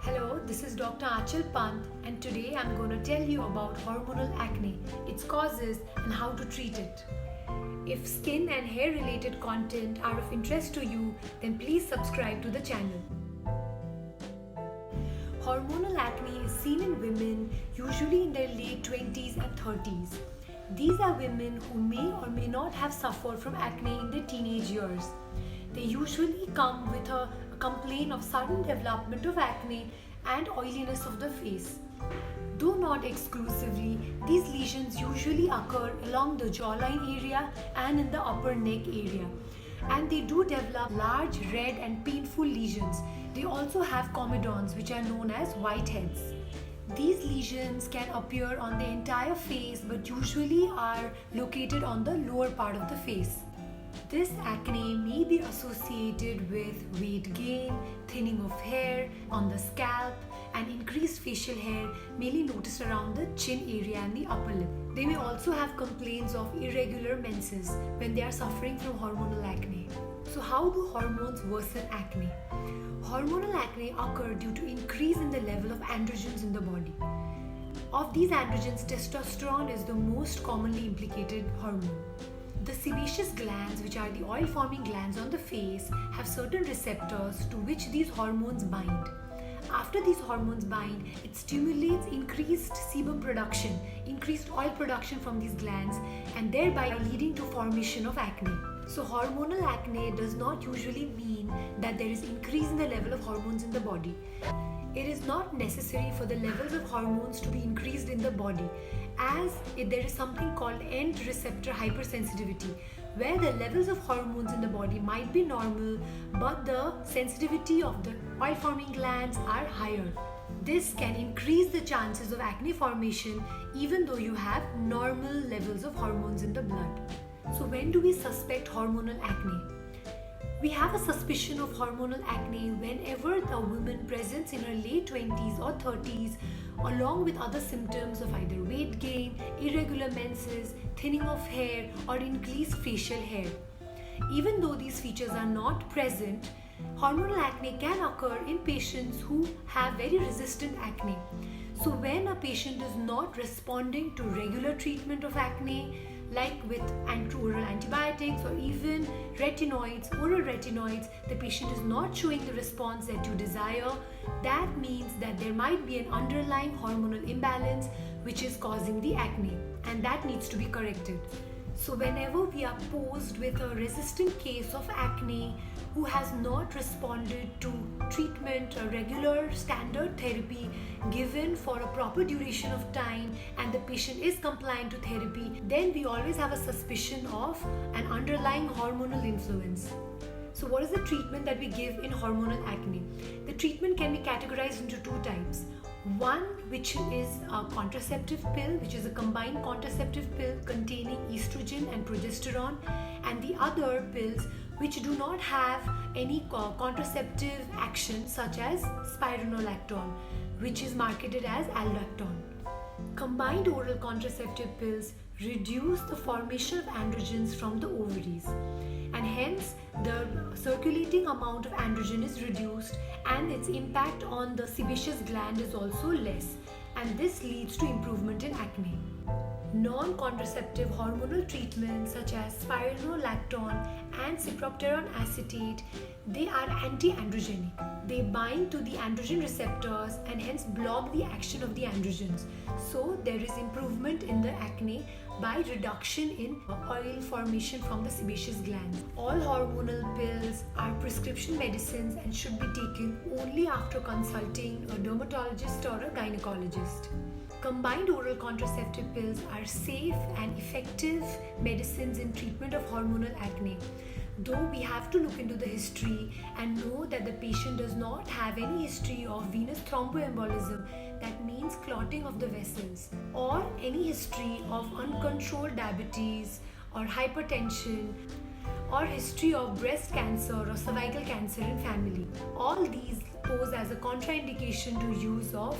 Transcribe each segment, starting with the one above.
Hello, this is Dr. Aanchal Panth, and today I'm going to tell you about hormonal acne, its causes, and how to treat it. If skin and hair related content are of interest to you, then please subscribe to the channel. Hormonal acne is seen in women usually in their late 20s and 30s. These are women who may or may not have suffered from acne in their teenage years. They usually come with a complaint of sudden development of acne and oiliness of the face. Though not exclusively, these lesions usually occur along the jawline area and in the upper neck area. And they do develop large, red and painful lesions. They also have comedons, which are known as whiteheads. These lesions can appear on the entire face but usually are located on the lower part of the face. This acne may be associated with weight gain, thinning of hair on the scalp, and increased facial hair, mainly noticed around the chin area and the upper lip. They may also have complaints of irregular menses when they are suffering from hormonal acne. So how do hormones worsen acne? Hormonal acne occur due to increase in the level of androgens in the body. Of these androgens, testosterone is the most commonly implicated hormone. The sebaceous glands, which are the oil-forming glands on the face, have certain receptors to which these hormones bind. After these hormones bind, it stimulates increased sebum production, increased oil production from these glands, and thereby leading to formation of acne. So hormonal acne does not usually mean that there is increase in the level of hormones in the body. It is not necessary for the levels of hormones to be increased in the body, as there is something called end receptor hypersensitivity, where the levels of hormones in the body might be normal, but the sensitivity of the oil forming glands are higher. This can increase the chances of acne formation even though you have normal levels of hormones in the blood. So when do we suspect hormonal acne? We have a suspicion of hormonal acne whenever the woman presents in her late 20s or 30s along with other symptoms of either weight gain, irregular menses, thinning of hair or increased facial hair. Even though these features are not present, hormonal acne can occur in patients who have very resistant acne. So when a patient is not responding to regular treatment of acne, like with oral antibiotics or even oral retinoids, the patient is not showing the response that you desire, that means that there might be an underlying hormonal imbalance which is causing the acne, and that needs to be corrected. So whenever we are posed with a resistant case of acne who has not responded to treatment or regular standard therapy given for a proper duration of time and the patient is compliant to therapy, then we always have a suspicion of an underlying hormonal influence. So what is the treatment that we give in hormonal acne? The treatment can be categorized into two types. One, which is a contraceptive pill, which is a combined contraceptive pill containing estrogen and progesterone, and the other pills which do not have any contraceptive action, such as spironolactone, which is marketed as aldactone. Combined oral contraceptive pills reduce the formation of androgens from the ovaries, and hence the circulating amount of androgen is reduced and its impact on the sebaceous gland is also less, and this leads to improvement in acne. Non-contraceptive hormonal treatments such as spironolactone and cyproterone acetate, they are anti-androgenic. They bind to the androgen receptors and hence block the action of the androgens. So there is improvement in the acne by reduction in oil formation from the sebaceous glands. All hormonal pills are prescription medicines and should be taken only after consulting a dermatologist or a gynecologist. Combined oral contraceptive pills are safe and effective medicines in treatment of hormonal acne. Though we have to look into the history and know that the patient does not have any history of venous thromboembolism, that means clotting of the vessels, or any history of uncontrolled diabetes or hypertension, or history of breast cancer or cervical cancer in family. All these pose as a contraindication to use of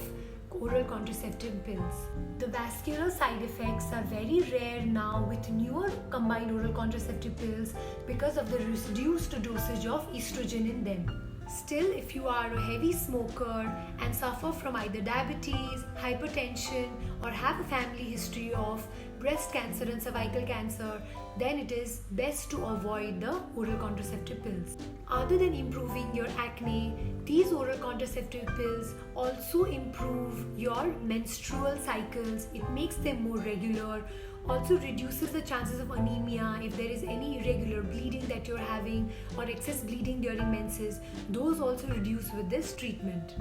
oral contraceptive pills. The vascular side effects are very rare now with newer combined oral contraceptive pills because of the reduced dosage of estrogen in them. Still, if you are a heavy smoker and suffer from either diabetes, hypertension, or have a family history of breast cancer and cervical cancer, then it is best to avoid the oral contraceptive pills. Other than improving your acne, these oral contraceptive pills also improve your menstrual cycles. It makes them more regular, also reduces the chances of anemia if there is any irregular bleeding that you're having or excess bleeding during menses. Those also reduce with this treatment.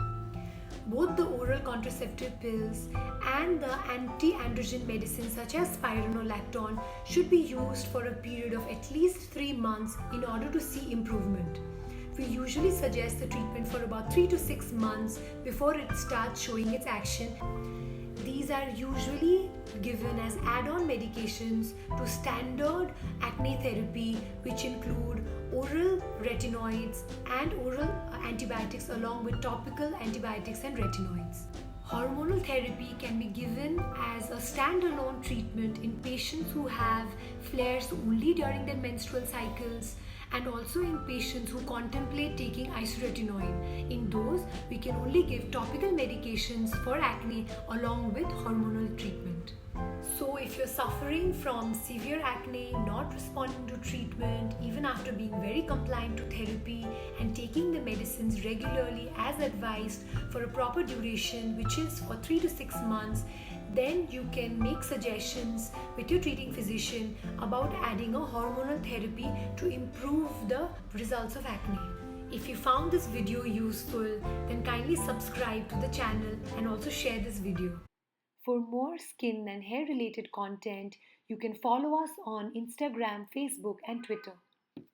Both the oral contraceptive pills and the anti-androgen medicines such as spironolactone should be used for a period of at least 3 months in order to see improvement. We usually suggest the treatment for about 3 to 6 months before it starts showing its action. These are usually given as add-on medications to standard acne therapy, which include oral retinoids and oral antibiotics along with topical antibiotics and retinoids. Hormonal therapy can be given as a standalone treatment in patients who have flares only during their menstrual cycles, and also in patients who contemplate taking isotretinoin. In those, we can only give topical medications for acne along with hormonal treatment. So if you're suffering from severe acne, not responding to treatment, even after being very compliant to therapy and taking the medicines regularly as advised for a proper duration, which is for 3 to 6 months, then you can make suggestions with your treating physician about adding a hormonal therapy to improve the results of acne. If you found this video useful, then kindly subscribe to the channel and also share this video. For more skin and hair related content, you can follow us on Instagram, Facebook, and Twitter.